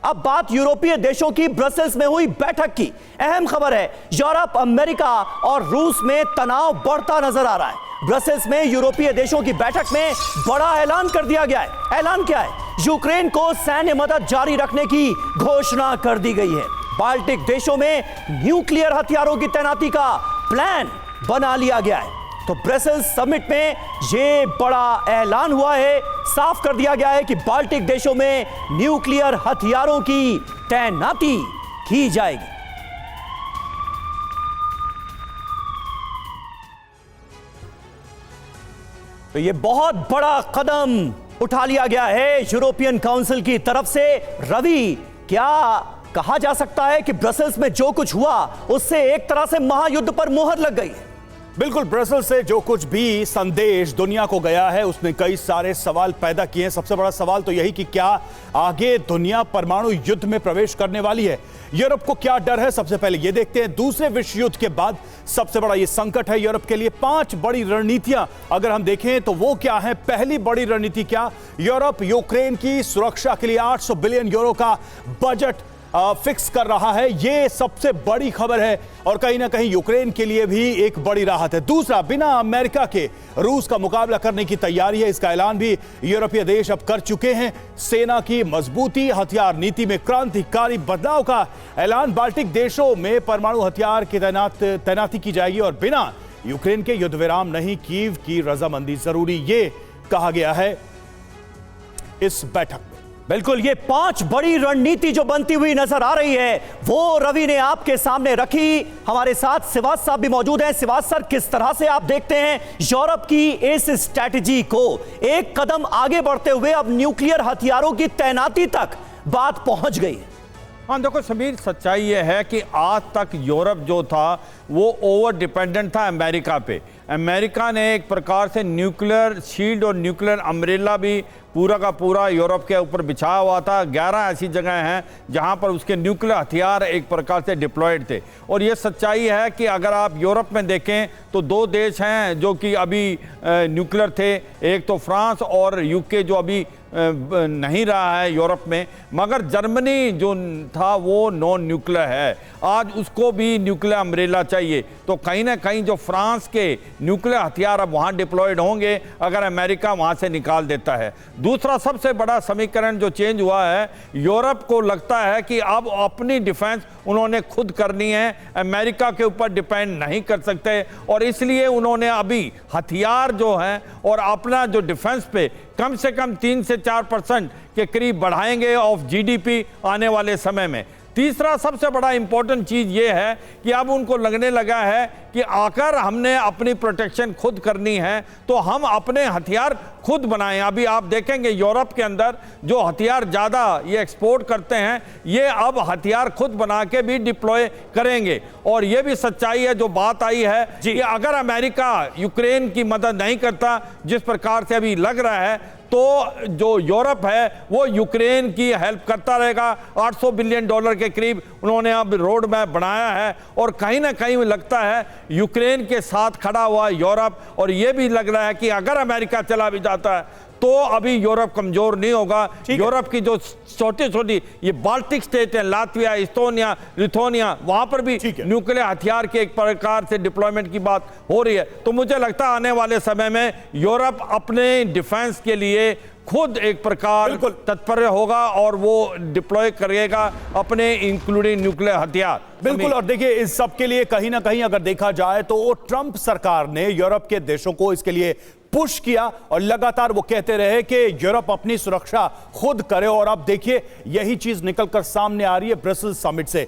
अब बात यूरोपीय देशों की ब्रसेल्स में हुई बैठक की। अहम खबर है, यूरोप, अमेरिका और रूस में तनाव बढ़ता नजर आ रहा है। ब्रसेल्स में यूरोपीय देशों की बैठक में बड़ा ऐलान कर दिया गया है। ऐलान क्या है? यूक्रेन को सैन्य मदद जारी रखने की घोषणा कर दी गई है। बाल्टिक देशों में न्यूक्लियर हथियारों की तैनाती का प्लान बना लिया गया है। तो ब्रसेल्स समिट में यह बड़ा ऐलान हुआ है। साफ कर दिया गया है कि बाल्टिक देशों में न्यूक्लियर हथियारों की तैनाती की जाएगी। तो यह बहुत बड़ा कदम उठा लिया गया है यूरोपियन काउंसिल की तरफ से। रवि, क्या कहा जा सकता है कि ब्रसेल्स में जो कुछ हुआ उससे एक तरह से महायुद्ध पर मोहर लग गई? बिल्कुल, ब्रसेल्स से जो कुछ भी संदेश दुनिया को गया है उसने कई सारे सवाल पैदा किए हैं। सबसे बड़ा सवाल तो यही कि क्या आगे दुनिया परमाणु युद्ध में प्रवेश करने वाली है? यूरोप को क्या डर है, सबसे पहले ये देखते हैं। दूसरे विश्व युद्ध के बाद सबसे बड़ा ये संकट है यूरोप के लिए। 5 बड़ी रणनीतियां अगर हम देखें तो वो क्या है? पहली बड़ी रणनीति क्या? यूरोप यूक्रेन की सुरक्षा के लिए 800 बिलियन यूरो का बजट फिक्स कर रहा है। ये सबसे बड़ी खबर है और कहीं ना कहीं यूक्रेन के लिए भी एक बड़ी राहत है। दूसरा, बिना अमेरिका के रूस का मुकाबला करने की तैयारी है। इसका ऐलान भी यूरोपीय देश अब कर चुके हैं। सेना की मजबूती, हथियार नीति में क्रांतिकारी बदलाव का ऐलान। बाल्टिक देशों में परमाणु हथियार की तैनाती की जाएगी और बिना यूक्रेन के युद्ध विराम नहीं, कीव की रजामंदी जरूरी, ये कहा गया है इस बैठक में। बिल्कुल, ये 5 बड़ी रणनीति जो बनती हुई नजर आ रही है वो रवि ने आपके सामने रखी। हमारे साथ सिवाज साहब भी मौजूद हैं। सिवाज सर, किस तरह से आप देखते हैं यूरोप की इस स्ट्रैटेजी को? एक कदम आगे बढ़ते हुए अब न्यूक्लियर हथियारों की तैनाती तक बात पहुंच गई है। हाँ देखो समीर, सच्चाई यह है कि आज तक यूरोप जो था वो ओवर डिपेंडेंट था अमेरिका पे। अमेरिका ने एक प्रकार से न्यूक्लियर शील्ड और न्यूक्लियर अम्ब्रेला भी पूरा का पूरा यूरोप के ऊपर बिछाया हुआ था। 11 ऐसी जगह हैं जहां पर उसके न्यूक्लियर हथियार एक प्रकार से डिप्लॉयड थे। और ये सच्चाई है कि अगर आप यूरोप में देखें तो 2 देश हैं जो कि अभी न्यूक्लियर थे। एक तो फ्रांस और यूके जो अभी नहीं रहा है यूरोप में, मगर जर्मनी जो था वो नॉन न्यूक्लियर है। आज उसको भी न्यूक्लियर अम्ब्रेला चाहिए। तो कहीं ना कहीं जो फ्रांस के न्यूक्लियर हथियार अब वहाँ डिप्लॉयड होंगे अगर अमेरिका वहाँ से निकाल देता है। दूसरा सबसे बड़ा समीकरण जो चेंज हुआ है, यूरोप को लगता है कि अब अपनी डिफेंस उन्होंने खुद करनी है, अमेरिका के ऊपर डिपेंड नहीं कर सकते। और इसलिए उन्होंने अभी हथियार जो हैं और अपना जो डिफेंस पे कम से कम 3 से 4% के करीब बढ़ाएंगे ऑफ जीडीपी आने वाले समय में। तीसरा सबसे बड़ा इंपॉर्टेंट चीज ये है कि अब उनको लगने लगा है कि आकर हमने अपनी प्रोटेक्शन खुद करनी है तो हम अपने हथियार खुद बनाएं। अभी आप देखेंगे यूरोप के अंदर जो हथियार ज़्यादा ये एक्सपोर्ट करते हैं, ये अब हथियार खुद बना के भी डिप्लॉय करेंगे। और ये भी सच्चाई है जो बात आई है कि अगर अमेरिका यूक्रेन की मदद नहीं करता जिस प्रकार से अभी लग रहा है, तो जो यूरोप है वो यूक्रेन की हेल्प करता रहेगा। 800 बिलियन डॉलर के करीब उन्होंने अब रोड मैप बनाया है और कहीं ना कहीं लगता है यूक्रेन के साथ खड़ा हुआ यूरोप। और ये भी लग रहा है कि अगर अमेरिका चला भी जाता है तो अभी यूरोप कमजोर नहीं होगा। यूरोप की जो छोटी छोटी ये बाल्टिक स्टेट है, लातविया, इस्टोनिया, लिथुआनिया, वहां पर भी न्यूक्लियर हथियार के एक प्रकार से डिप्लॉयमेंट की बात हो रही है। तो मुझे लगता है आने वाले समय में यूरोप अपने डिफेंस के लिए खुद एक प्रकार तत्पर होगा और वो डिप्लॉय करेगा अपने इंक्लूडिंग न्यूक्लियर हथियार। बिल्कुल, और देखिए इस सब के लिए कहीं ना कहीं अगर देखा जाए तो ट्रंप सरकार ने यूरोप के देशों को इसके लिए पुश किया और लगातार वो कहते रहे कि यूरोप अपनी सुरक्षा खुद करे। और अब देखिए यही चीज निकलकर सामने आ रही है ब्रसेल्स समिट से।